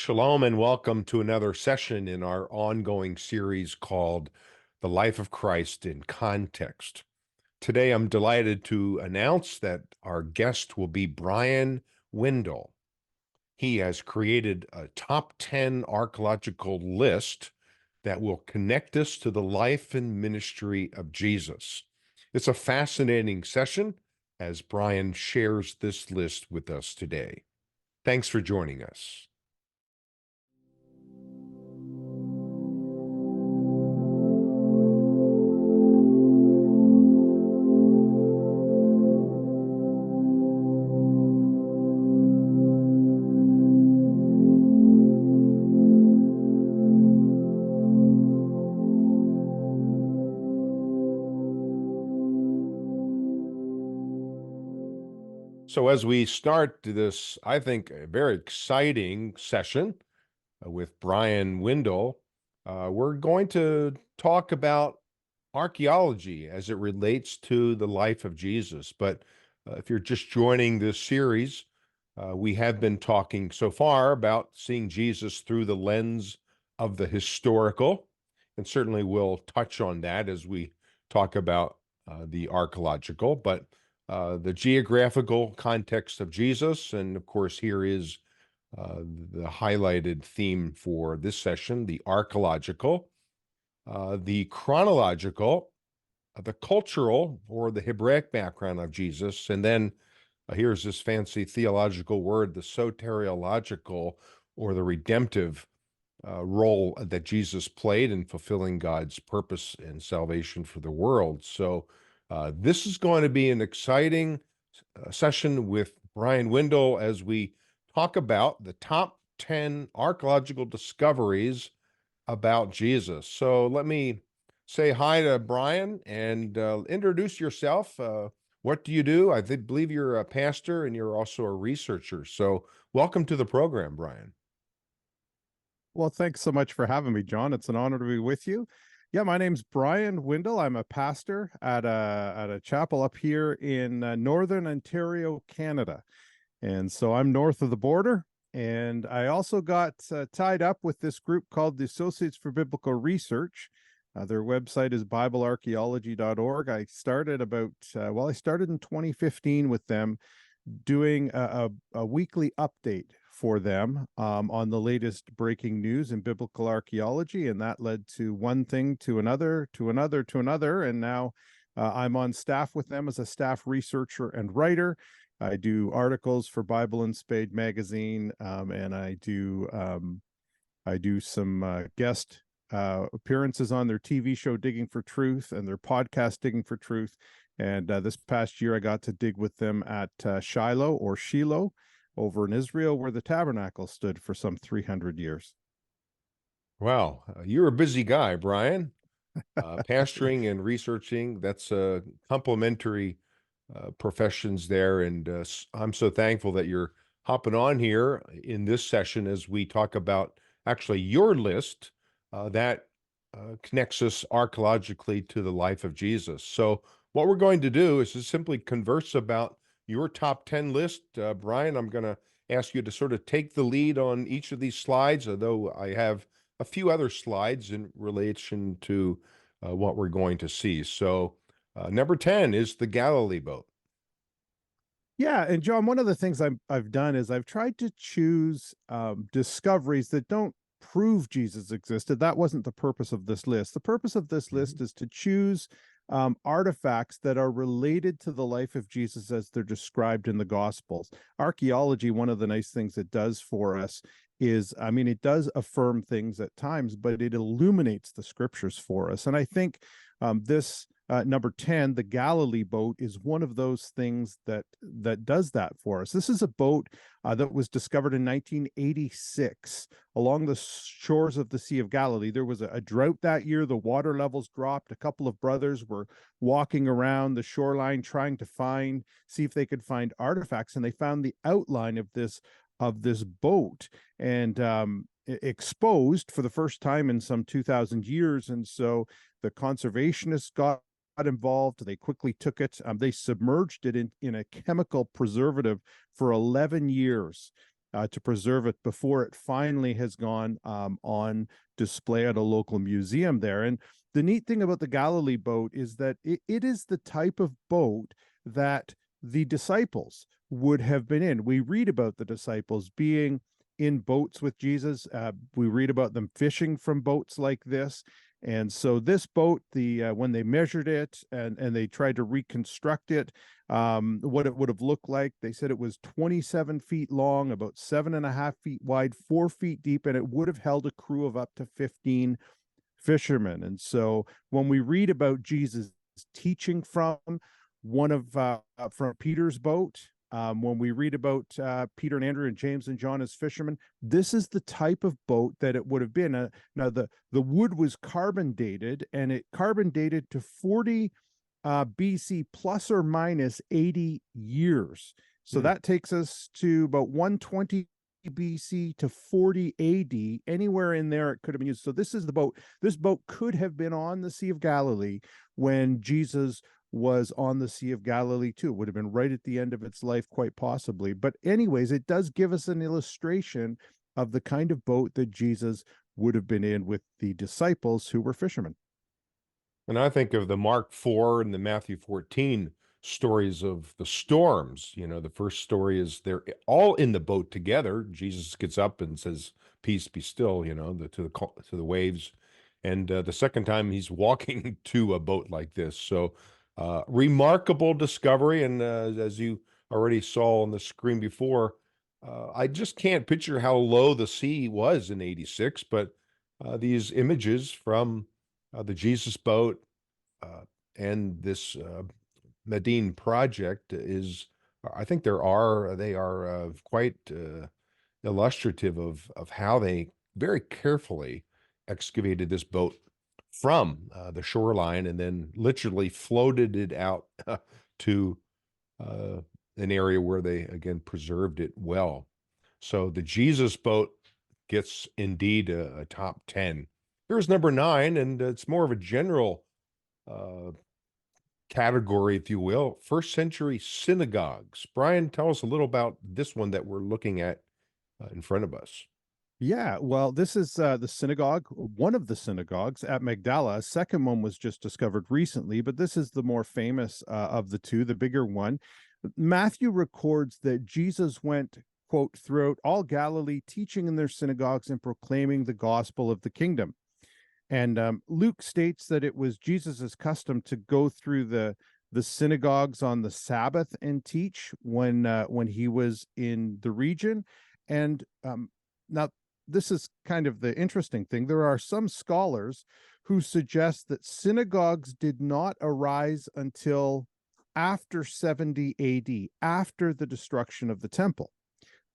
Shalom and welcome to another session in our ongoing series called The Life of Christ in Context. Today I'm delighted to announce that our guest will be Bryan Windle. He has created a top 10 archaeological list that will connect us to the life and ministry of Jesus. It's a fascinating session as Bryan shares this list with us today. Thanks for joining us. So as we start this, I think, a very exciting session with Bryan Windle, we're going to talk about archaeology as it relates to the life of Jesus. But if you're just joining this series, we have been talking so far about seeing Jesus through the lens of the historical, and certainly we'll touch on that as we talk about the archaeological, but the geographical context of Jesus. And of course, here is the highlighted theme for this session, the archaeological, the chronological, the cultural or the Hebraic background of Jesus. And then here's this fancy theological word, the soteriological or the redemptive role that Jesus played in fulfilling God's purpose and salvation for the world. So this is going to be an exciting session with Bryan Windle as we talk about the top 10 archaeological discoveries about Jesus. So let me say hi to Bryan and introduce yourself. What do you do? I believe you're a pastor and you're also a researcher. So welcome to the program, Bryan. Well, thanks so much for having me, John. It's an honor to be with you. Yeah, my name's Bryan Windle. I'm a pastor at a chapel up here in Northern Ontario, Canada. And so I'm north of the border. And I also got tied up with this group called the Associates for Biblical Research. Their website is BibleArchaeology.org. I started I started in 2015 with them, doing a weekly update for them on the latest breaking news in biblical archaeology, and that led to one thing to another, to another, to another, and now I'm on staff with them as a staff researcher and writer. I do articles for Bible and Spade magazine, and I do some guest appearances on their TV show Digging for Truth and their podcast Digging for Truth. And this past year, I got to dig with them at Shiloh over in Israel, where the tabernacle stood for some 300 years. Wow, you're a busy guy, Bryan. Pastoring and researching, that's complementary professions there. And I'm so thankful that you're hopping on here in this session as we talk about actually your list that connects us archaeologically to the life of Jesus. So what we're going to do is to simply converse about your top 10 list. Bryan, I'm going to ask you to sort of take the lead on each of these slides, although I have a few other slides in relation to what we're going to see. So number 10 is the Galilee Boat. Yeah, and John, one of the things I've done is I've tried to choose discoveries that don't prove Jesus existed. That wasn't the purpose of this list. The purpose of this list is to choose artifacts that are related to the life of Jesus as they're described in the Gospels. Archaeology, one of the nice things it does for us is, it does affirm things at times, but it illuminates the scriptures for us. And I think this number 10, the Galilee Boat, is one of those things that does that for us. This is a boat that was discovered in 1986 along the shores of the Sea of Galilee. There was a drought that year. The water levels dropped. A couple of brothers were walking around the shoreline trying to see if they could find artifacts, and they found the outline of this boat, and exposed for the first time in some 2,000 years. And so the conservationists got involved. They quickly took it. They submerged it in a chemical preservative for 11 years. to preserve it before it finally has gone on display at a local museum there. And the neat thing about the Galilee boat is that it is the type of boat that the disciples would have been in. We read about the disciples being in boats with Jesus. We read about them fishing from boats like this. And so this boat, when they measured it and they tried to reconstruct it, what it would have looked like, they said it was 27 feet long, about 7.5 feet wide, 4 feet deep, and it would have held a crew of up to 15 fishermen. And so when we read about Jesus teaching from from Peter's boat, when we read about Peter and Andrew and James and John as fishermen, this is the type of boat that it would have been. Now the wood was carbon dated, and it carbon dated to 40 BC plus or minus 80 years. So that takes us to about 120 BC to 40 AD. Anywhere in there it could have been used. So this is the boat. This boat could have been on the Sea of Galilee when Jesus was on the Sea of Galilee too. It would have been right at the end of its life, quite possibly. But anyways, it does give us an illustration of the kind of boat that Jesus would have been in with the disciples who were fishermen. And I think of the Mark 4 and the Matthew 14 stories of the storms. You know, the first story is they're all in the boat together. Jesus gets up and says, "Peace, be still," you know, to the waves. And the second time he's walking to a boat like this. So remarkable discovery. And as you already saw on the screen before, I just can't picture how low the sea was in 86, but these images from the Jesus boat and this Medine project I think they are quite illustrative of how they very carefully excavated this boat from the shoreline and then literally floated it out to an area where they again preserved it well. So the Jesus boat gets indeed a top 10. Here's number 9, and it's more of a general category, if you will. First century synagogues. Bryan, tell us a little about this one that we're looking at in front of us. Yeah, well, this is the synagogue, one of the synagogues at Magdala. A second one was just discovered recently, but this is the more famous of the two, the bigger one. Matthew records that Jesus went, quote, throughout all Galilee, teaching in their synagogues and proclaiming the gospel of the kingdom. And Luke states that it was Jesus's custom to go through the synagogues on the Sabbath and teach when he was in the region. And now this is kind of the interesting thing. There are some scholars who suggest that synagogues did not arise until after 70 AD, after the destruction of the temple.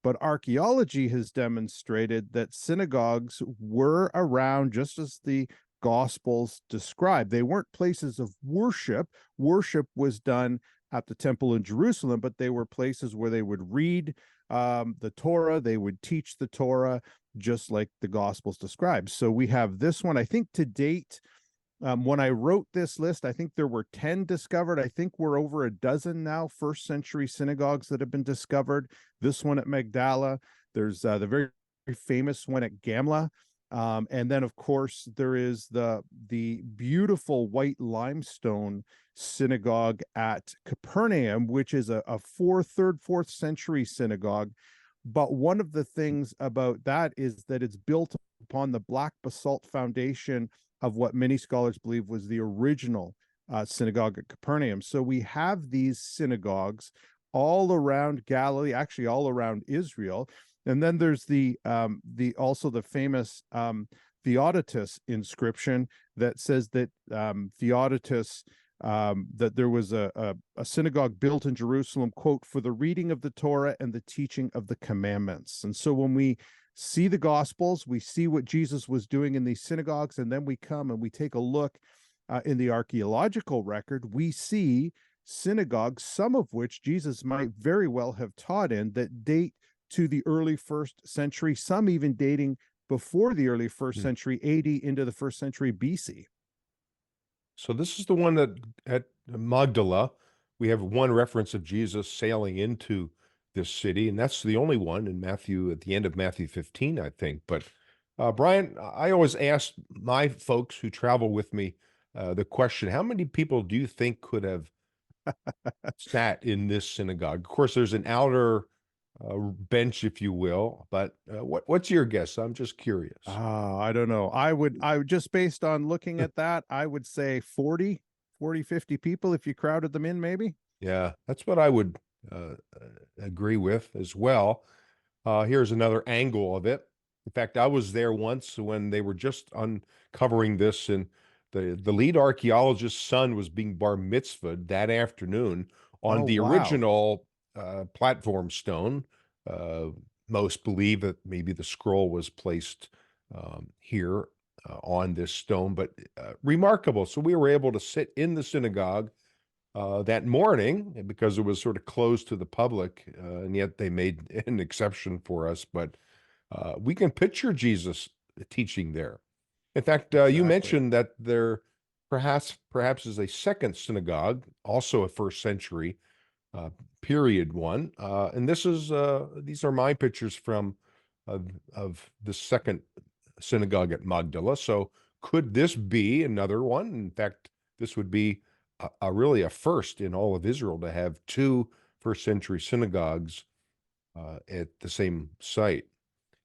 But archaeology has demonstrated that synagogues were around just as the Gospels describe. They weren't places of worship. Worship was done at the temple in Jerusalem, but they were places where they would read the Torah, they would teach the Torah, just like the Gospels describe. So we have this one. I think to date, when I wrote this list, I think there were 10 discovered. I think we're over a dozen now, first century synagogues that have been discovered. This one at Magdala. There's the very, very famous one at Gamla. And then, of course, there is the beautiful white limestone synagogue at Capernaum, which is a third, fourth century synagogue. But one of the things about that is that it's built upon the black basalt foundation of what many scholars believe was the original synagogue at Capernaum. So we have these synagogues all around Galilee, actually all around Israel. And then there's also the famous Theodotus inscription that says that Theodotus, that there was a synagogue built in Jerusalem, quote, for the reading of the Torah and the teaching of the commandments. And so when we see the Gospels, we see what Jesus was doing in these synagogues, and then we come and we take a look in the archaeological record, we see synagogues, some of which Jesus might very well have taught in, that date to the early first century, some even dating before the early first century AD into the first century BC. So this is the one that at Magdala, we have one reference of Jesus sailing into this city, and that's the only one in Matthew, at the end of Matthew 15, I think. But Bryan, I always ask my folks who travel with me the question, how many people do you think could have sat in this synagogue? Of course, there's an outer bench, if you will, but what's your guess? I'm just curious. I don't know. I would just based on looking at that, I would say 50 people if you crowded them in, maybe. Yeah, that's what I would agree with as well. Here's another angle of it. In fact, I was there once when they were just uncovering this, and the lead archaeologist's son was being bar mitzvahed that afternoon on Oh, the wow. original platform stone. Uh, Most believe that maybe the scroll was placed here on this stone, but remarkable. So we were able to sit in the synagogue that morning because it was sort of closed to the public, and yet they made an exception for us. But we can picture Jesus teaching there. In fact, you Exactly. mentioned that there perhaps is a second synagogue, also a first century uh, period one, and these are my pictures from of the second synagogue at Magdala. So could this be another one? In fact, this would be really a first in all of Israel to have two first century synagogues at the same site.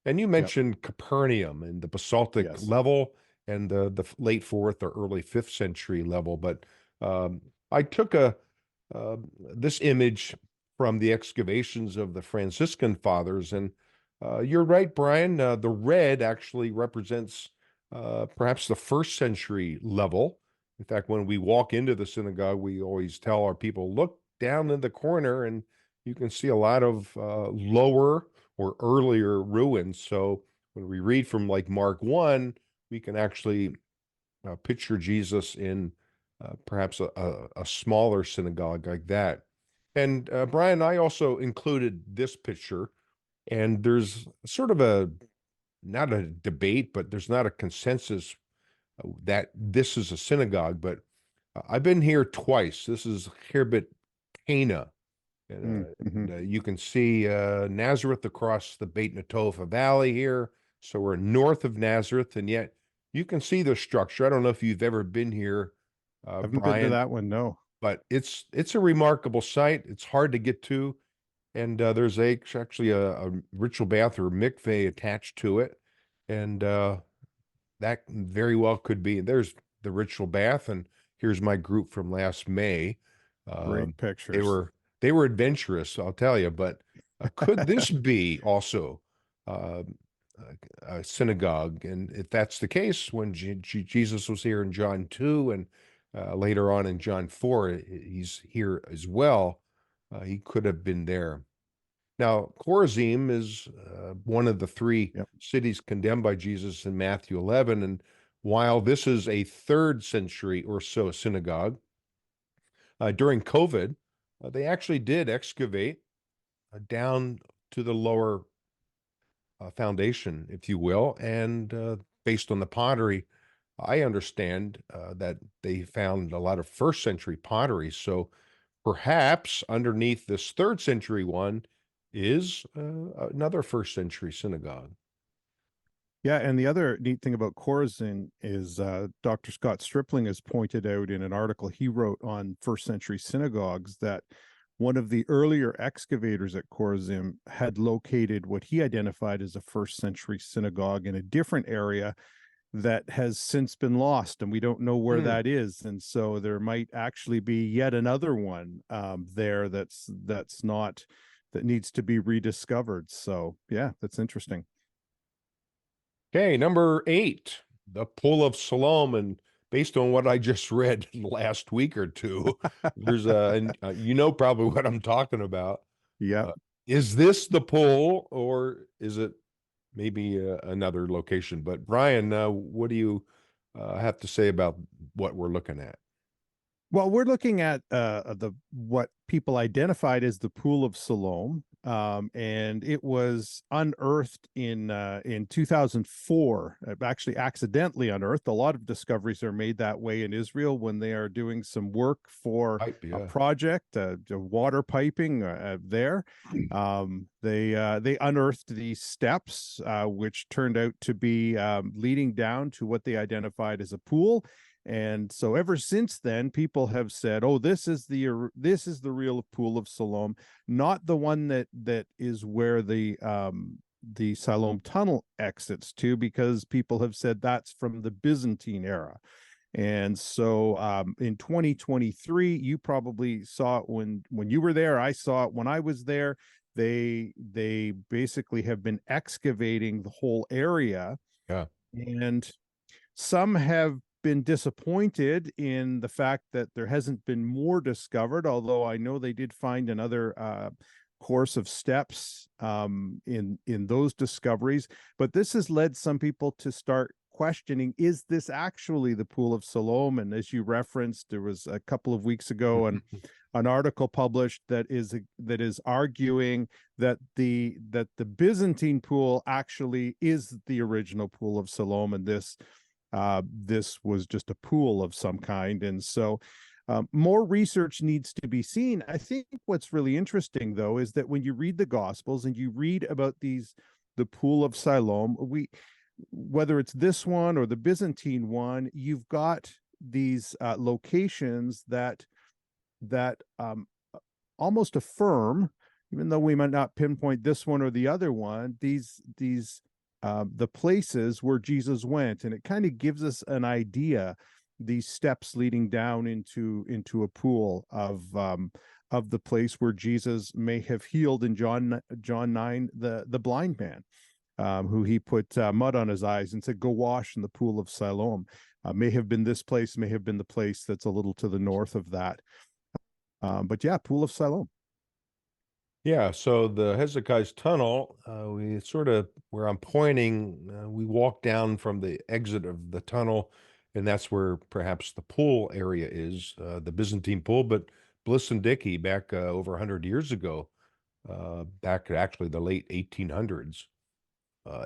And you Yep. mentioned Capernaum and the basaltic Yes. level and the late fourth or early fifth century level. But um, I took this image from the excavations of the Franciscan fathers, and you're right, Bryan. The red actually represents perhaps the first century level. In fact, when we walk into the synagogue, we always tell our people, look down in the corner, and you can see a lot of lower or earlier ruins. So when we read from like Mark 1, we can actually picture Jesus in perhaps a smaller synagogue like that. And Bryan, I also included this picture, and there's sort of not a debate, but there's not a consensus that this is a synagogue. But I've been here twice. This is Khirbet Cana, Mm-hmm. and you can see Nazareth across the Beit Natofa Valley here. So we're north of Nazareth, and yet you can see the structure. I don't know if you've ever been here, Haven't been to Bryan, that one. No. but it's a remarkable site. It's hard to get to, and there's actually a ritual bath or mikveh attached to it, and that very well could be. There's the ritual bath, and here's my group from last May. Great They pictures. were adventurous, I'll tell you. But could this be also uh, a synagogue? And if that's the case, when Jesus was here in John 2 and later on in John 4, he's here as well. He could have been there. Now, Chorazim is one of the three Yep. cities condemned by Jesus in Matthew 11. And while this is a third century or so synagogue, during COVID, they actually did excavate down to the lower foundation, if you will. And based on the pottery, I understand that they found a lot of first century pottery. So perhaps underneath this third century one is another first century synagogue. Yeah, and the other neat thing about Chorazin is Dr. Scott Stripling has pointed out in an article he wrote on first century synagogues that one of the earlier excavators at Chorazim had located what he identified as a first century synagogue in a different area that has since been lost, and we don't know where Hmm. that is. And so there might actually be yet another one there that's not that needs to be rediscovered. So yeah, that's interesting. Okay, number 8, the Pool of Siloam. And based on what I just read last week or two, there's and you know probably what I'm talking about. Yeah. Uh, is this the pool, or is it maybe another location? But Bryan, what do you have to say about what we're looking at? Well, we're looking at the what people identified as the Pool of Siloam. and it was unearthed in 2004. Actually, accidentally unearthed. A lot of discoveries are made that way in Israel when they are doing some work for Pipe, a yeah. project, water piping there. They unearthed these steps, which turned out to be leading down to what they identified as a pool. And so ever since then, people have said, "Oh, this is the real Pool of Siloam, not the one that is where the Siloam Tunnel exits to," because people have said that's from the Byzantine era. And so in 2023, you probably saw it when you were there. I saw it when I was there. They basically have been excavating the whole area, Yeah. and some have been disappointed in the fact that there hasn't been more discovered, although I know they did find another course of steps in those discoveries. But this has led some people to start questioning, is this actually the Pool of Siloam? And as you referenced, there was a couple of weeks ago an article published that is arguing that the Byzantine pool actually is the original Pool of Siloam, and this was just a pool of some kind. And so more research needs to be seen. I think what's really interesting, though, is that when you read the Gospels and you read about the Pool of Siloam, whether it's this one or the Byzantine one, you've got these locations that almost affirm, even though we might not pinpoint this one or the other one, these the places where Jesus went, and it kind of gives us an idea, these steps leading down into a pool of the place where Jesus may have healed in John 9 the blind man, who he put mud on his eyes and said, "Go wash in the Pool of Siloam." May have been this place, may have been the place that's a little to the north of that. But yeah, Pool of Siloam. Yeah, so the Hezekiah's tunnel, we sort of where I'm pointing, we walk down from the exit of the tunnel, and that's where perhaps the pool area is, the Byzantine pool. But Bliss and Dickey, back over 100 years ago, back at actually the late 1800s,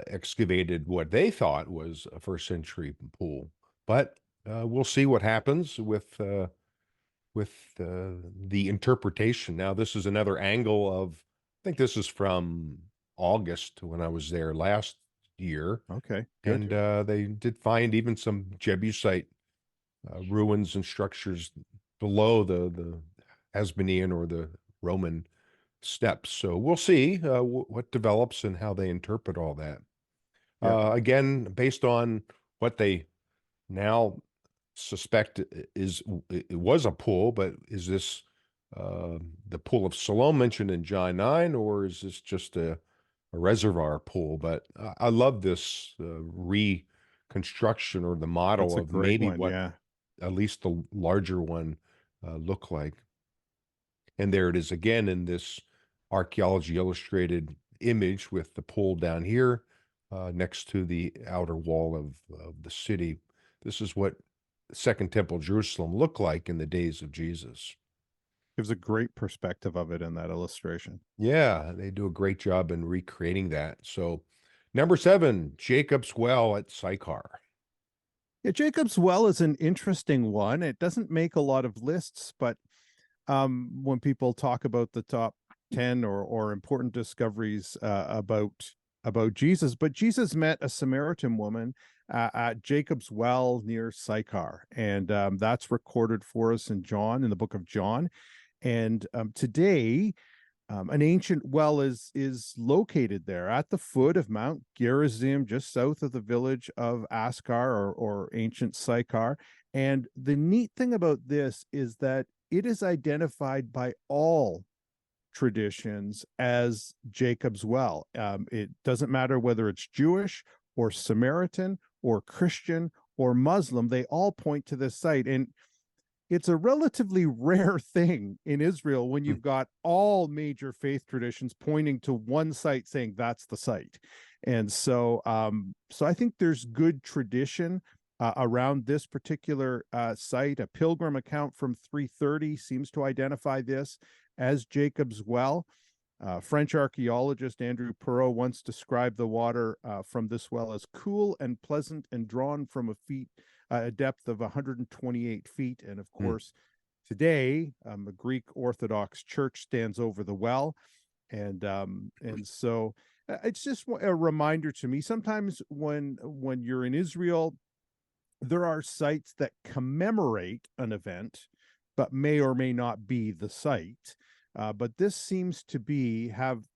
excavated what they thought was a first century pool. But we'll see what happens with the interpretation. Now, this is another angle of, I think this is from August when I was there last year. Okay, good. And they did find even some Jebusite ruins and structures below the Hasmonean or the Roman steps. So we'll see what develops and how they interpret all that. Yeah. Again, based on what they now suspect it was a pool, but is this the Pool of Siloam mentioned in John 9, or is this just a reservoir pool? But I love this reconstruction or the model That's a of great maybe one. what Yeah. at least the larger one look like. And there it is again in this Archaeology Illustrated image with the pool down here next to the outer wall of the city. This is what Second Temple Jerusalem looked like in the days of Jesus. Gives a great perspective of it in that illustration. Yeah, they do a great job in recreating that. So, number 7, Jacob's Well at Sychar. Yeah, Jacob's Well is an interesting one. It doesn't make a lot of lists, but when people talk about the top 10 or important discoveries about Jesus, but Jesus met a Samaritan woman at Jacob's Well near Sychar, and that's recorded for us in the book of John. And today, an ancient well is located there at the foot of Mount Gerizim, just south of the village of Askar or ancient Sychar. And the neat thing about this is that it is identified by all traditions as Jacob's Well. It doesn't matter whether it's Jewish or Samaritan or Christian or Muslim, they all point to this site. And it's a relatively rare thing in Israel when you've got all major faith traditions pointing to one site saying that's the site. And so I think there's good tradition around this particular site. A pilgrim account from 330 seems to identify this as Jacob's Well. French archaeologist Andrew Perot once described the water from this well as cool and pleasant and drawn from a depth of 128 feet. And of Mm. course, today, a Greek Orthodox church stands over the well. And so it's just a reminder to me. Sometimes when you're in Israel, there are sites that commemorate an event, but may or may not be the site. But this seems to have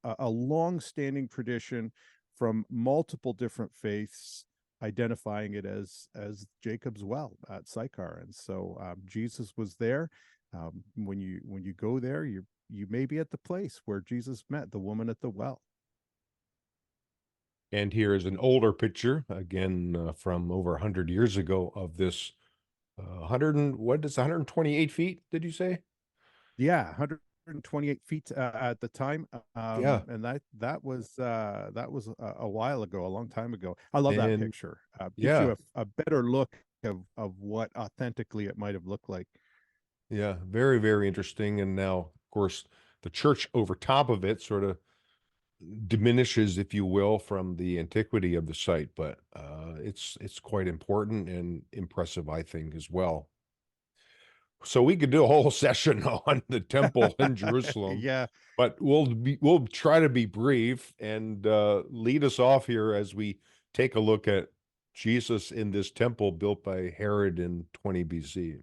a long-standing tradition from multiple different faiths, identifying it as Jacob's well at Sychar. And so Jesus was there. When you go there, you may be at the place where Jesus met the woman at the well. And here is an older picture, again, from over 100 years ago of this 128 feet, did you say? Yeah, 128 feet at the time, Yeah. and that was a while ago, a long time ago. I love that And picture. Gives yeah, you a better look of what authentically it might have looked like. yeah, very, very interesting. And now, of course, the church over top of it sort of diminishes, if you will, from the antiquity of the site, but it's quite important and impressive, I think, as well. So we could do a whole session on the temple in Jerusalem, Yeah. but we'll try to be brief and lead us off here as we take a look at Jesus in this temple built by Herod in 20 BC.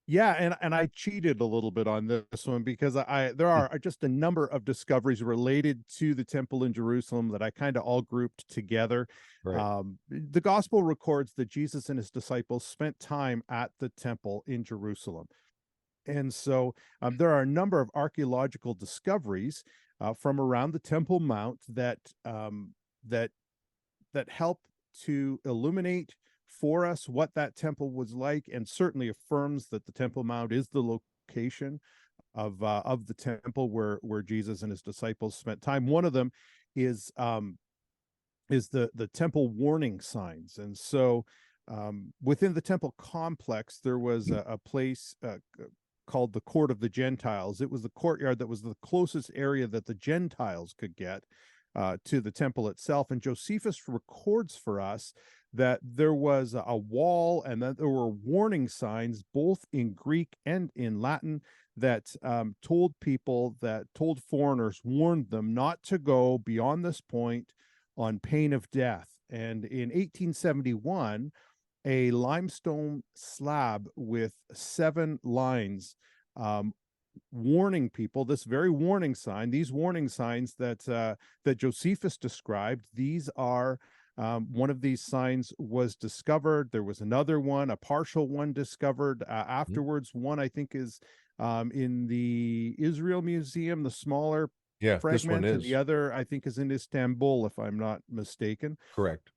Yeah, and I cheated a little bit on this one because there are just a number of discoveries related to the temple in Jerusalem that I kind of all grouped together. Right. The gospel records that Jesus and his disciples spent time at the temple in Jerusalem. And so there are a number of archaeological discoveries from around the Temple Mount that help to illuminate for us what that temple was like, and certainly affirms that the Temple Mount is the location of the temple where Jesus and his disciples spent time. One of them is the temple warning signs, and so within the temple complex there was a place called the Court of the Gentiles. It was the courtyard that was the closest area that the Gentiles could get to the temple itself. And Josephus records for us that there was a wall and that there were warning signs, both in Greek and in Latin, that told foreigners, warned them not to go beyond this point on pain of death. And in 1871, a limestone slab with 7 lines warning people, this very warning sign, these warning signs that Josephus described, these are one of these signs was discovered. There was another one, a partial one discovered afterwards. One I think is in the Israel Museum, the smaller Yeah, this one fragment, and the is other I think is in Istanbul, if I'm not mistaken. correct.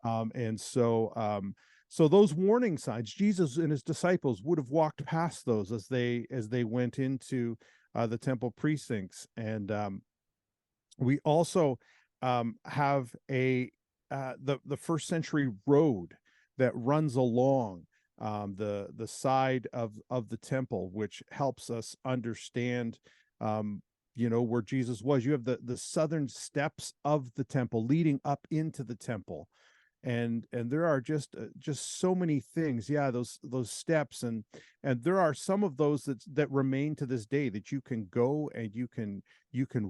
So those warning signs, Jesus and his disciples would have walked past those as they went into the temple precincts. And we also have the first century road that runs along the side of the temple, which helps us understand where Jesus was. You have the southern steps of the temple leading up into the temple. And there are just so many things. Yeah, those steps, and there are some of those that remain to this day that you can go and you can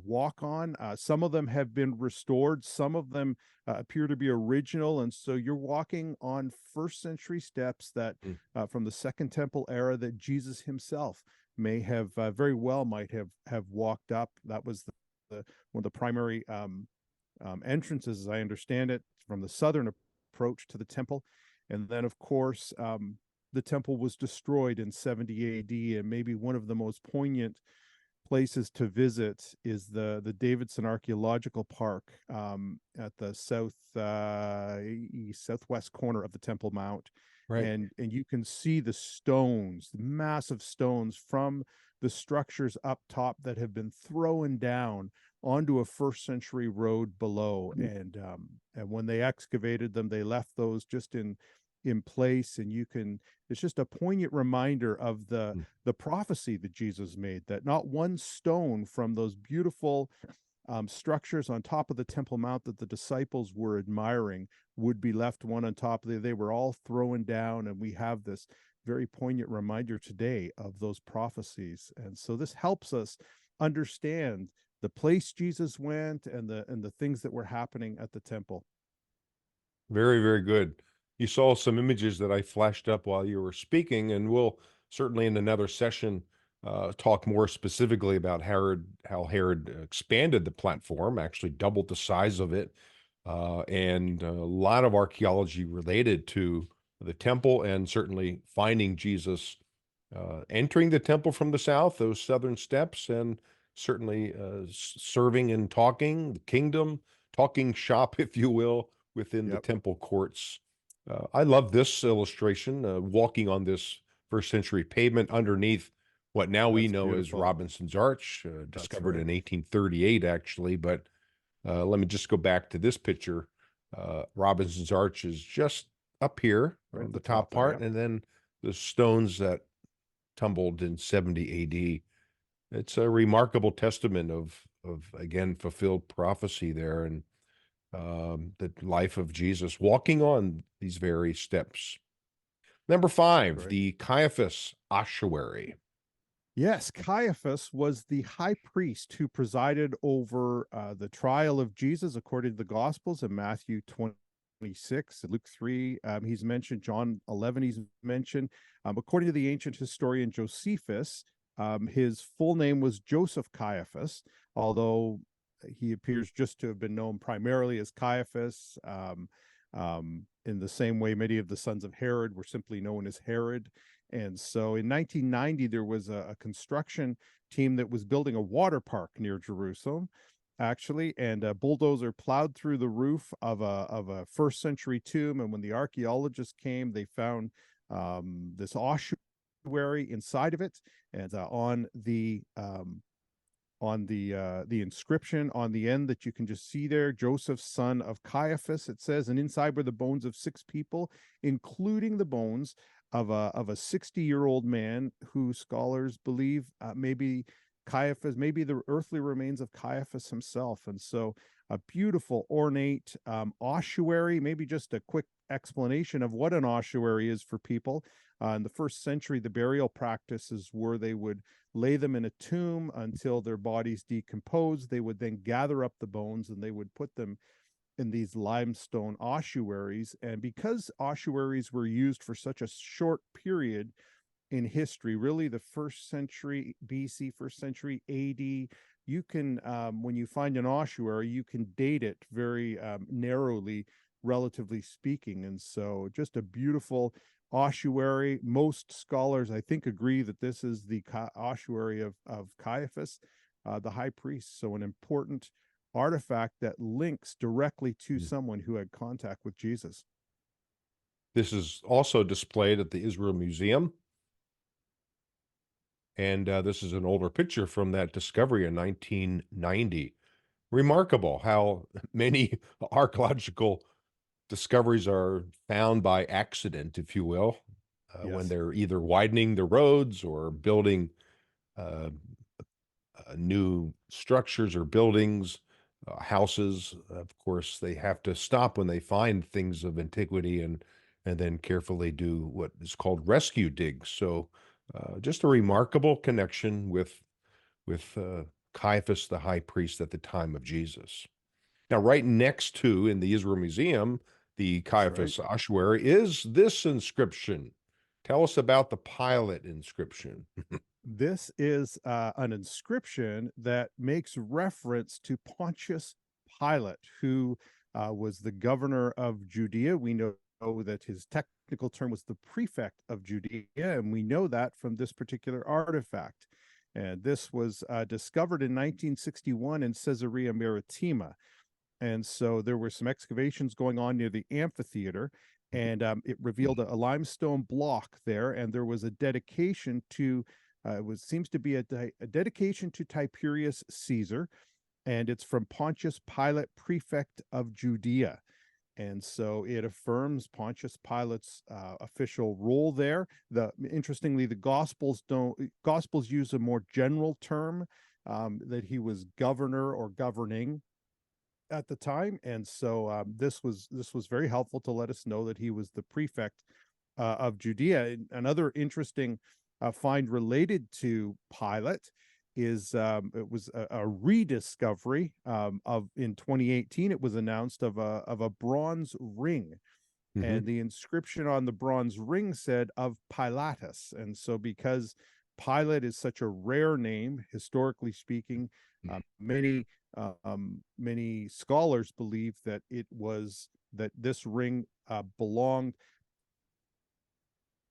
walk on. Some of them have been restored. Some of them appear to be original, and so you're walking on first century steps that from the Second Temple era that Jesus himself may have very well might have walked up. That was the one of the primary entrances, as I understand it, from the southern approach to the temple. And then, of course, the temple was destroyed in 70 AD, and maybe one of the most poignant places to visit is the Davidson Archaeological Park at the southwest corner of the Temple Mount. Right. And you can see the stones, the massive stones from the structures up top that have been thrown down onto a first century road below. And when they excavated them, they left those just in in place, and it's just a poignant reminder of Mm. the prophecy that Jesus made, that not one stone from those beautiful structures on top of the Temple Mount that the disciples were admiring would be left one on top of the. They were all thrown down, and we have this very poignant reminder today of those prophecies. And so this helps us understand the place Jesus went and the things that were happening at the temple. Very, very good. You saw some images that I flashed up while you were speaking, and we'll certainly in another session talk more specifically about how Herod expanded the platform, actually doubled the size of it, and a lot of archaeology related to the temple, and certainly finding Jesus entering the temple from the south, those southern steps, and certainly serving and talking the kingdom, talking shop, if you will, within the Yep, temple courts. I love this illustration, walking on this first century pavement underneath what now we that's know as beautiful. Robinson's Arch, That's discovered right. in 1838, actually. But let me just go back to this picture. Robinson's Arch is just up here Right on at the the top top there. part, Yep. and then the stones that tumbled in 70 AD. It's a remarkable testament of again fulfilled prophecy there, and the life of Jesus walking on these very steps. Number That's 5, right. the Caiaphas ossuary. Yes, Caiaphas was the high priest who presided over the trial of Jesus according to the Gospels in Matthew 26, Luke 3. He's mentioned, John 11, he's mentioned. According to the ancient historian Josephus, his full name was Joseph Caiaphas, although he appears just to have been known primarily as Caiaphas. In the same way, many of the sons of Herod were simply known as Herod. And so in 1990, there was a construction team that was building a water park near Jerusalem, actually, and a bulldozer plowed through the roof of a first century tomb. And when the archaeologists came, they found this ossuary inside of it, and on the inscription on the end that you can just see there, Joseph, son of Caiaphas, it says, and inside were the bones of 6 people, including the bones of a 60-year-old man who scholars believe maybe Caiaphas, maybe the earthly remains of Caiaphas himself. And so a beautiful, ornate ossuary. Maybe just a quick explanation of what an ossuary is for people. In the first century, the burial practices were they would lay them in a tomb until their bodies decomposed. They would then gather up the bones and they would put them in these limestone ossuaries. And because ossuaries were used for such a short period in history, really the first century BC, first century AD, you can, when you find an ossuary, you can date it very narrowly, relatively speaking. And so just a beautiful ossuary. Most scholars, I think, agree that this is the ossuary of Caiaphas, the high priest. So an important artifact that links directly to someone who had contact with Jesus. This is also displayed at the Israel Museum. And this is an older picture from that discovery in 1990. Remarkable how many archaeological discoveries are found by accident, if you will, when Yes. they're either widening the roads or building uh, new structures or buildings, houses. Of course, they have to stop when they find things of antiquity and then carefully do what is called rescue digs. So, just a remarkable connection with Caiaphas, the high priest at the time of Jesus. Now, right next to in the Israel Museum, the That's right. Caiaphas ossuary is this inscription. Tell us about the Pilate inscription. This is an inscription that makes reference to Pontius Pilate, who was the governor of Judea. We know that his technical term was the prefect of Judea, and we know that from this particular artifact. And this was discovered in 1961 in Caesarea Maritima. And so there were some excavations going on near the amphitheater, and it revealed a limestone block there, and there was a dedication to it was seems to be a dedication to Tiberius Caesar, and it's from Pontius Pilate, prefect of Judea. And so it affirms Pontius Pilate's official role there. Interestingly, the Gospels use a more general term, that he was governor or governing at the time, and so this was very helpful to let us know that he was the prefect of Judea. Another interesting find related to Pilate is it was a rediscovery of in 2018. It was announced of a bronze ring, and the inscription on the bronze ring said "of Pilatus." And so, because Pilate is such a rare name, historically speaking, many many scholars believe that this ring belonged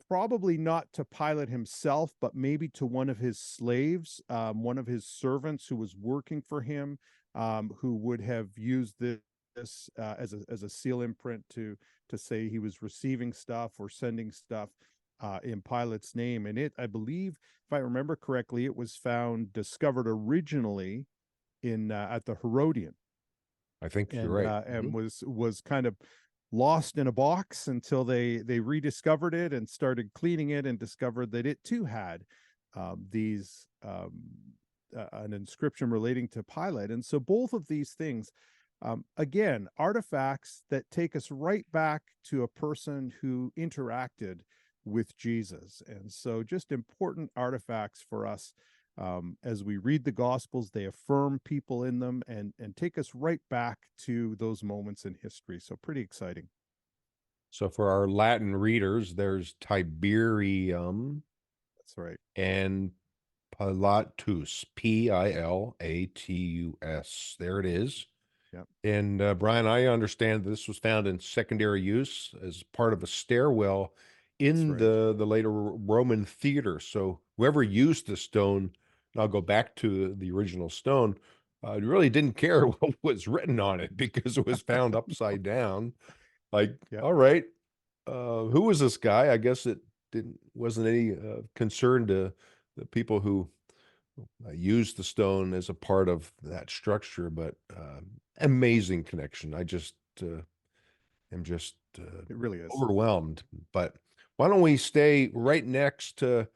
probably not to Pilate himself, but maybe to one of his slaves, one of his servants who was working for him, who would have used this as a seal imprint to say he was receiving stuff or sending stuff in Pilate's name. And I believe, if I remember correctly, it was discovered originally in at the Herodian. I think you're right. And was kind of lost in a box until they rediscovered it and started cleaning it and discovered that it too had an inscription relating to Pilate. And so both of these things, again, artifacts that take us right back to a person who interacted with Jesus. And so just important artifacts for us. As we read the Gospels, they affirm people in them and take us right back to those moments in history. So pretty exciting. So for our Latin readers, there's Tiberium. That's right. And Pilatus, Pilatus. There it is. Yep. And Brian, I understand this was found in secondary use as part of a stairwell in the later Roman theater. So whoever used the stone, and I'll go back to the original stone, really didn't care what was written on it because it was found upside down. Like, all right, who was this guy? I guess it wasn't any concern to the people who used the stone as a part of that structure, but amazing connection. I just am just it really is overwhelmed. But why don't we stay right next to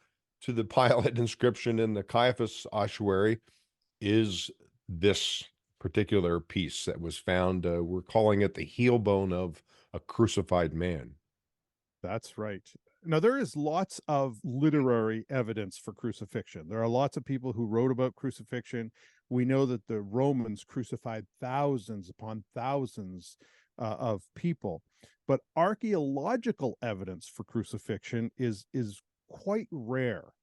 the Pilate inscription in the Caiaphas ossuary is this particular piece that was found. We're calling it the heel bone of a crucified man. That's right. Now, there is lots of literary evidence for crucifixion. There are lots of people who wrote about crucifixion. We know that the Romans crucified thousands upon thousands of people, but archaeological evidence for crucifixion is quite rare.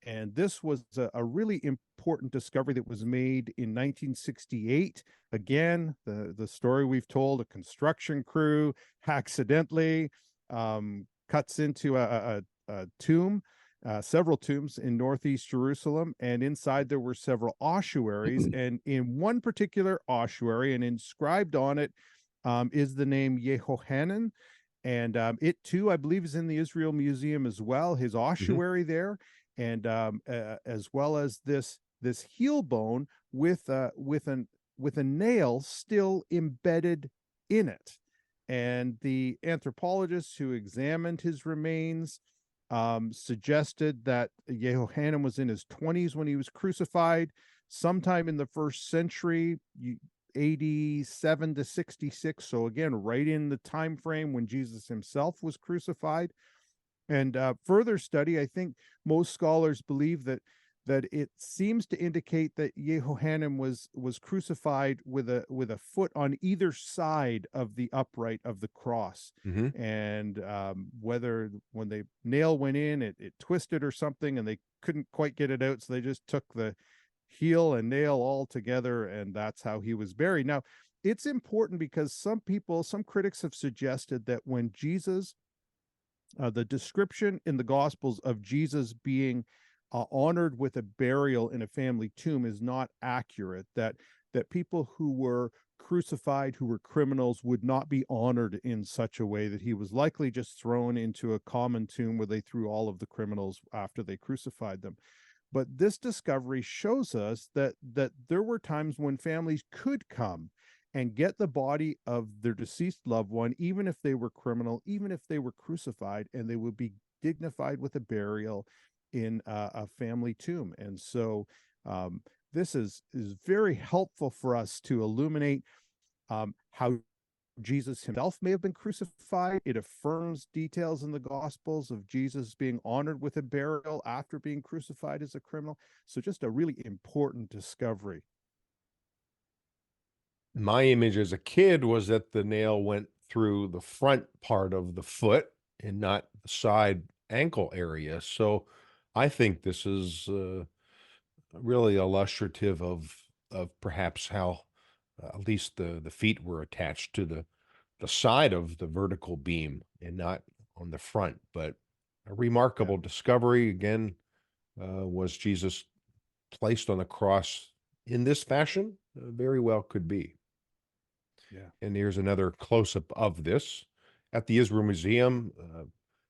And this was a really important discovery that was made in 1968. Again, the story we've told: a construction crew accidentally cuts into a tomb, several tombs in northeast Jerusalem, and inside there were several ossuaries. And in one particular ossuary, and inscribed on it, is the name Yohanan. And it too, I believe, is in the Israel Museum as well, his ossuary there. And as well as this heel bone with a nail still embedded in it. And the anthropologists who examined his remains suggested that Yohanan was in his 20s when he was crucified, sometime in the first century, 87 to 66. So again, right in the time frame when Jesus himself was crucified. And further study, I think most scholars believe that it seems to indicate that Yohanan was crucified with a foot on either side of the upright of the cross. And whether when the nail went in, it twisted or something, and they couldn't quite get it out, so they just took the heel and nail all together, and that's how he was buried. Now, it's important because some critics have suggested that when Jesus, the description in the Gospels of Jesus being honored with a burial in a family tomb is not accurate, that people who were crucified, who were criminals, would not be honored in such a way, that he was likely just thrown into a common tomb where they threw all of the criminals after they crucified them. But this discovery shows us that there were times when families could come and get the body of their deceased loved one, even if they were criminal, even if they were crucified, and they would be dignified with a burial in a family tomb. And so this is very helpful for us to illuminate how Jesus himself may have been crucified. It affirms details in the Gospels of Jesus being honored with a burial after being crucified as a criminal. So just a really important discovery. My image as a kid was that the nail went through the front part of the foot and not the side ankle area. So I think this is really illustrative of perhaps how at least the feet were attached to the side of the vertical beam and not on the front. But a remarkable discovery again. Was Jesus placed on the cross in this fashion? Very well could be. Yeah. And here's another close-up of this. At the Israel Museum,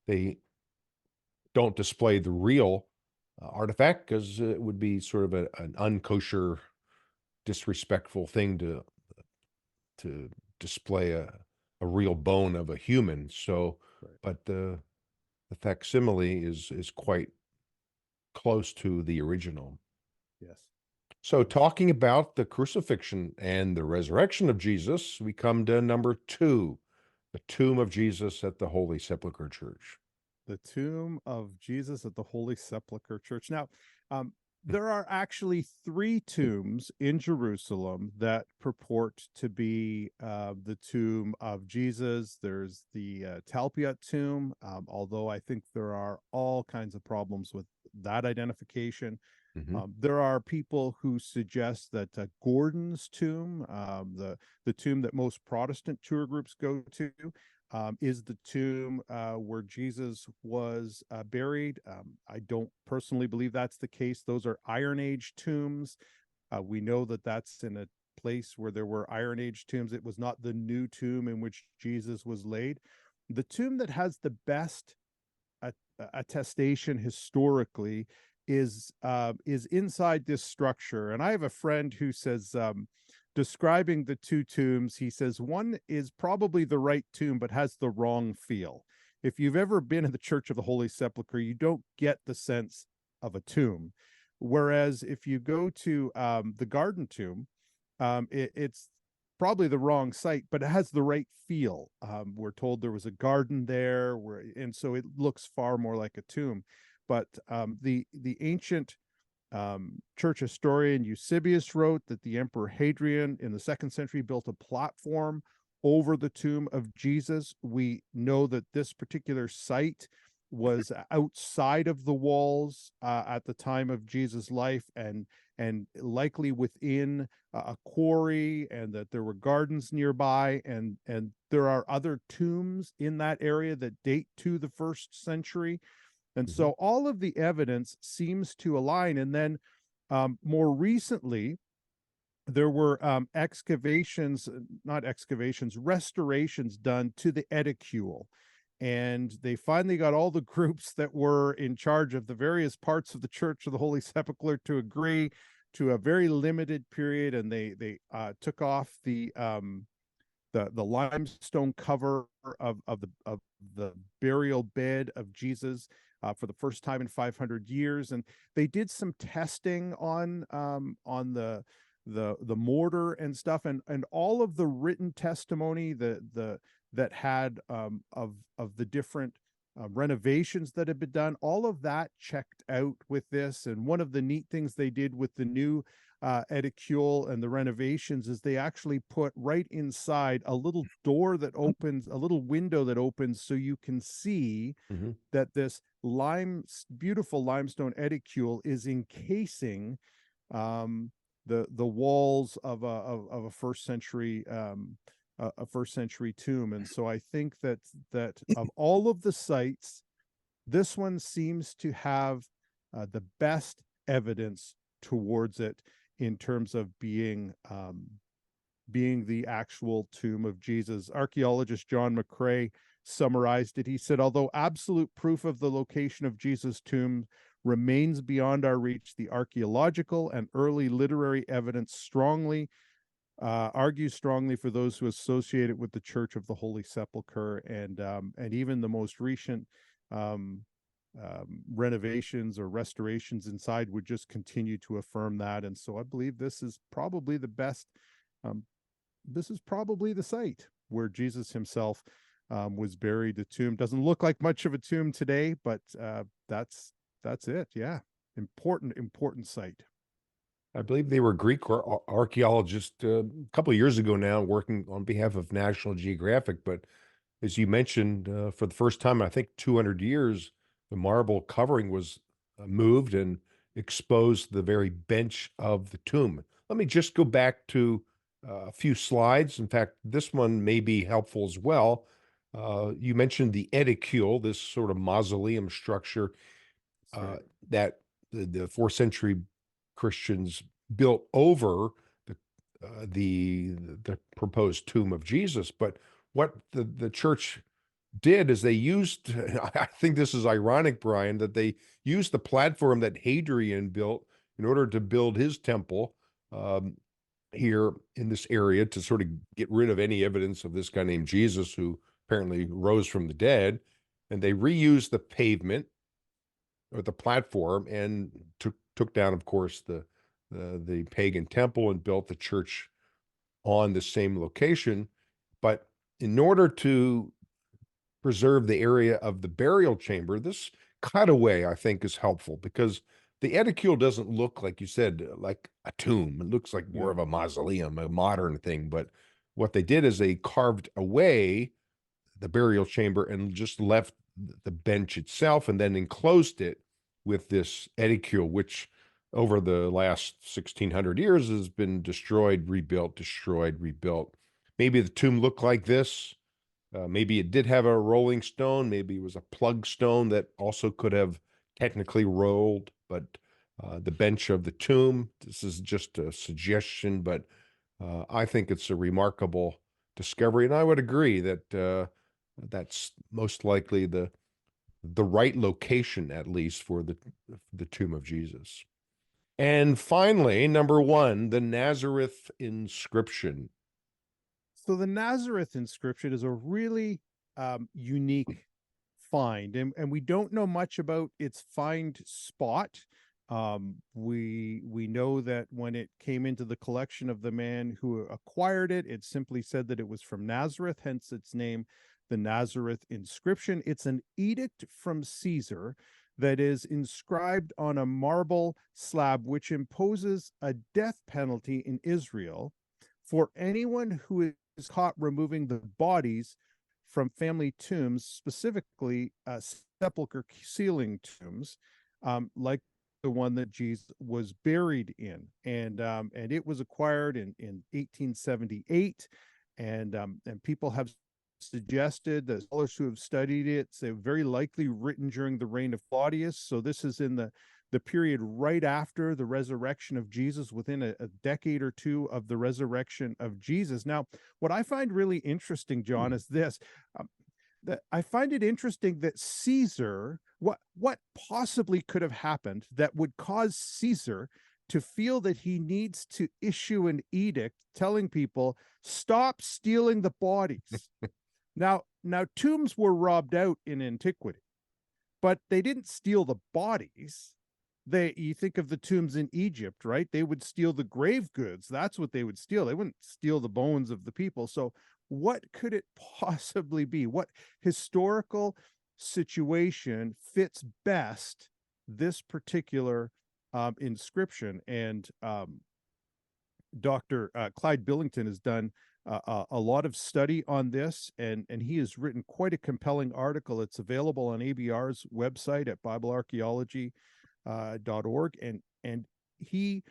they don't display the real artifact because it would be sort of an unkosher, disrespectful thing to display a real bone of a human. So, Right. but the facsimile is quite close to the original. Yes. So, talking about the crucifixion and the resurrection of Jesus, we come to number 2, the tomb of Jesus at the Holy Sepulchre Church. The tomb of Jesus at the Holy Sepulchre Church. Now, there are actually 3 tombs in Jerusalem that purport to be the tomb of Jesus. There's the Talpiot tomb, although I think there are all kinds of problems with that identification. Mhm. There are people who suggest that Gordon's tomb, the tomb that most Protestant tour groups go to, is the tomb where Jesus was buried. I don't personally believe that's the case. Those are Iron Age tombs. We know that that's in a place where there were Iron Age tombs. It was not the new tomb in which Jesus was laid. The tomb that has the best attestation historically is inside this structure. And I have a friend who says, describing the 2 tombs, he says one is probably the right tomb but has the wrong feel. If you've ever been in the Church of the Holy Sepulchre, you don't get the sense of a tomb. Whereas if you go to the Garden Tomb, it's probably the wrong site, but it has the right feel. We're told there was a garden there, and so it looks far more like a tomb. But the ancient church historian Eusebius wrote that the Emperor Hadrian in the 2nd century built a platform over the tomb of Jesus. We know that this particular site was outside of the walls at the time of Jesus' life, and likely within a quarry, and that there were gardens nearby, and there are other tombs in that area that date to the 1st century. And so all of the evidence seems to align. And then more recently, there were restorations done to the Edicule. And they finally got all the groups that were in charge of the various parts of the Church of the Holy Sepulchre to agree to a very limited period. And they took off the limestone cover of the burial bed of Jesus for the first time in 500 years, and they did some testing on the mortar and stuff, and all of the written testimony that had of the different renovations that had been done, all of that checked out with this. And one of the neat things they did with the new Edicule and the renovations is they actually put right inside a little door that opens, a little window that opens, so you can see that this beautiful limestone Edicule is encasing the walls of a first century tomb. And so I think that of all of the sites, this one seems to have the best evidence towards it in terms of being the actual tomb of Jesus. Archaeologist John McCrae summarized it. He said, although absolute proof of the location of Jesus' tomb remains beyond our reach, the archaeological and early literary evidence strongly argues strongly for those who associate it with the Church of the Holy Sepulchre, and even the most recent um, renovations or restorations inside would just continue to affirm that. And so I believe this is probably the best. This is probably the site where Jesus himself was buried. The tomb doesn't look like much of a tomb today, but that's it. Yeah, important site. I believe they were Greek archaeologists a couple of years ago now, working on behalf of National Geographic. But as you mentioned, for the first time, I think 200 years, the marble covering was moved and exposed the very bench of the tomb. Let me just go back to a few slides. In fact, this one may be helpful as well. You mentioned the edicule, this sort of mausoleum structure that the fourth century Christians built over the proposed tomb of Jesus. But what the church did is they used, I think this is ironic, Brian, that they used the platform that Hadrian built in order to build his temple here in this area to sort of get rid of any evidence of this guy named Jesus, who apparently rose from the dead. And they reused the pavement or the platform and took down, of course, the pagan temple and built the church on the same location. But in order to preserve the area of the burial chamber, this cutaway, I think, is helpful because the edicule doesn't look, like you said, like a tomb. It looks like more of a mausoleum, a modern thing. But what they did is they carved away the burial chamber and just left the bench itself and then enclosed it with this edicule, which over the last 1600 years has been destroyed, rebuilt, destroyed, rebuilt. Maybe the tomb looked like this. Maybe it did have a rolling stone. Maybe it was a plug stone that also could have technically rolled, but the bench of the tomb, this is just a suggestion, but I think it's a remarkable discovery. And I would agree that that's most likely the right location, at least, for the tomb of Jesus. And finally, number one, the Nazareth Inscription. So the Nazareth Inscription is a really unique find, and we don't know much about its find spot. We know that when it came into the collection of the man who acquired it, it simply said that it was from Nazareth, hence its name, the Nazareth Inscription. It's an edict from Caesar that is inscribed on a marble slab, which imposes a death penalty in Israel for anyone who is caught removing the bodies from family tombs, specifically sepulcher sealing tombs, like the one that Jesus was buried in. And it was acquired in 1878, and people have suggested that scholars who have studied it say very likely written during the reign of Claudius. So this is in the period right after the resurrection of Jesus, within a decade or two of the resurrection of Jesus. Now, what I find really interesting, John, is this. That I find it interesting that Caesar, what possibly could have happened that would cause Caesar to feel that he needs to issue an edict telling people, stop stealing the bodies. Now, tombs were robbed out in antiquity, but they didn't steal the bodies. You think of the tombs in Egypt, right? They would steal the grave goods. That's what they would steal. They wouldn't steal the bones of the people. So what could it possibly be? What historical situation fits best this particular inscription? And Dr. Clyde Billington has done a lot of study on this, and he has written quite a compelling article. It's available on ABR's website at biblearchaeology.org, and he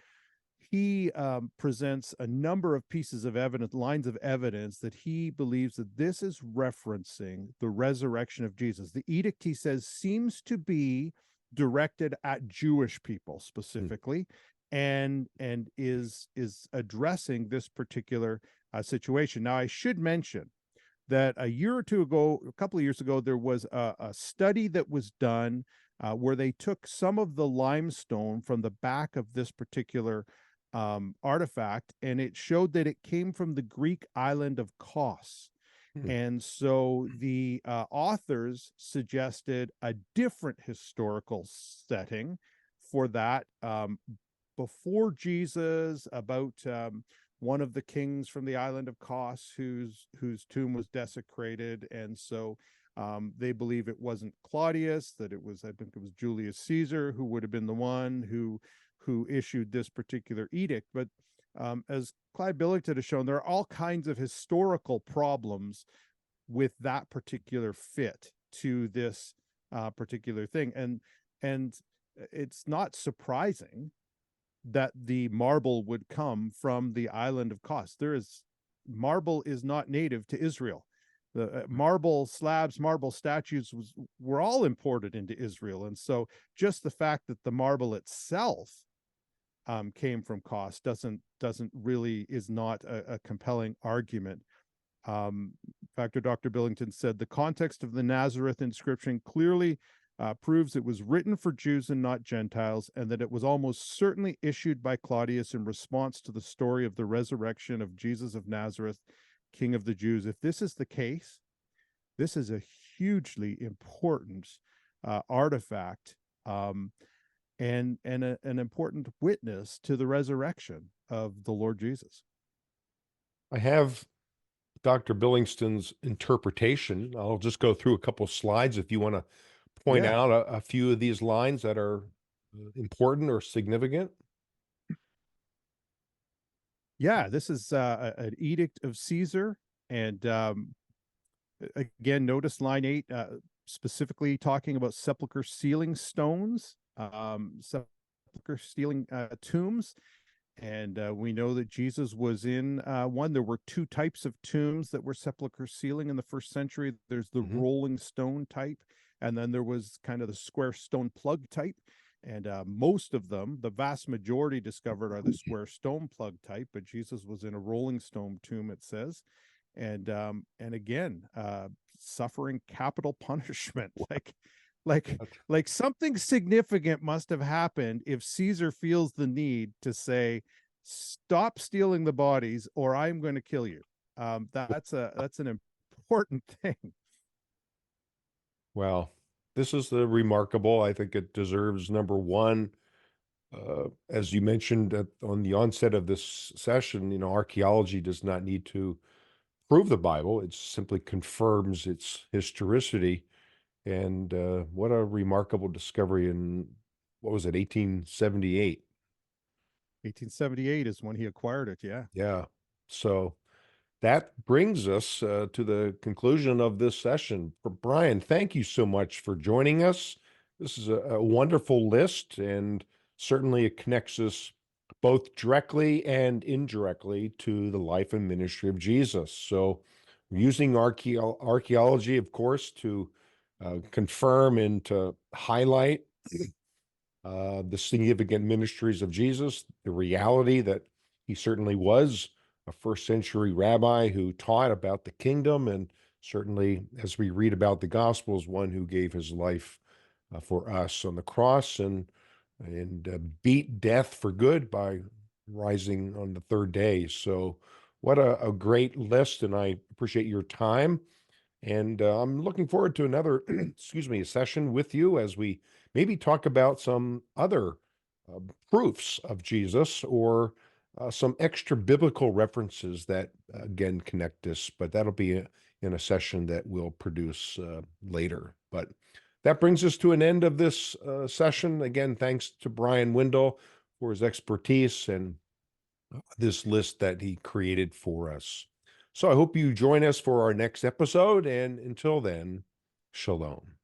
presents a number of pieces of evidence, lines of evidence, that he believes that this is referencing the resurrection of Jesus. The edict, he says, seems to be directed at Jewish people specifically, and is addressing this particular situation. Now, I should mention that a couple of years ago, there was a study that was done where they took some of the limestone from the back of this particular artifact, and it showed that it came from the Greek island of Kos. Hmm. And so the authors suggested a different historical setting for that, before Jesus, about one of the kings from the island of Kos whose tomb was desecrated. And so they believe it wasn't Claudius, that it was, I think it was Julius Caesar, who would have been the one who issued this particular edict. But as Clyde Billington has shown, there are all kinds of historical problems with that particular fit to this particular thing. And it's not surprising that the marble would come from the island of Kos. Marble is not native to Israel. The marble slabs, marble statues were all imported into Israel. And so just the fact that the marble itself came from Kos is not a compelling argument. In fact, Dr. Billington said the context of the Nazareth inscription clearly proves it was written for Jews and not Gentiles, and that it was almost certainly issued by Claudius in response to the story of the resurrection of Jesus of Nazareth, King of the Jews. If this is the case, this is a hugely important artifact, and an important witness to the resurrection of the Lord Jesus. I have Dr. Billington's interpretation. I'll just go through a couple of slides if you want to point Yeah. out a few of these lines that are important or significant. Yeah, this is an edict of Caesar. And again, notice line 8, specifically talking about sepulchre sealing stones, sepulchre sealing tombs. And we know that Jesus was in one. There were two types of tombs that were sepulchre sealing in the first century. There's the rolling stone type, and then there was kind of the square stone plug type. And most of them, the vast majority discovered, are the square stone plug type, but Jesus was in a rolling stone tomb, it says. And again, suffering capital punishment. Like something significant must have happened if Caesar feels the need to say, stop stealing the bodies or I'm going to kill you. That's an important thing. Well, this is the remarkable. I think it deserves number one. As you mentioned on the onset of this session, archaeology does not need to prove the Bible. It simply confirms its historicity. And what a remarkable discovery in, what was it, 1878? 1878 is when he acquired it. Yeah. Yeah. So that brings us to the conclusion of this session. Bryan, thank you so much for joining us. This is a wonderful list, and certainly it connects us both directly and indirectly to the life and ministry of Jesus. So we're using archaeology, of course, to confirm and to highlight the significant ministries of Jesus, the reality that he certainly was a first century rabbi who taught about the kingdom, and certainly, as we read about the Gospels, one who gave his life for us on the cross and beat death for good by rising on the third day. So what a great list, and I appreciate your time. And I'm looking forward to another, excuse me, session with you as we maybe talk about some other proofs of Jesus, or some extra biblical references that, again, connect us. But that'll be in a session that we'll produce later. But that brings us to an end of this session. Again, thanks to Bryan Windle for his expertise and this list that he created for us. So I hope you join us for our next episode. And until then, Shalom.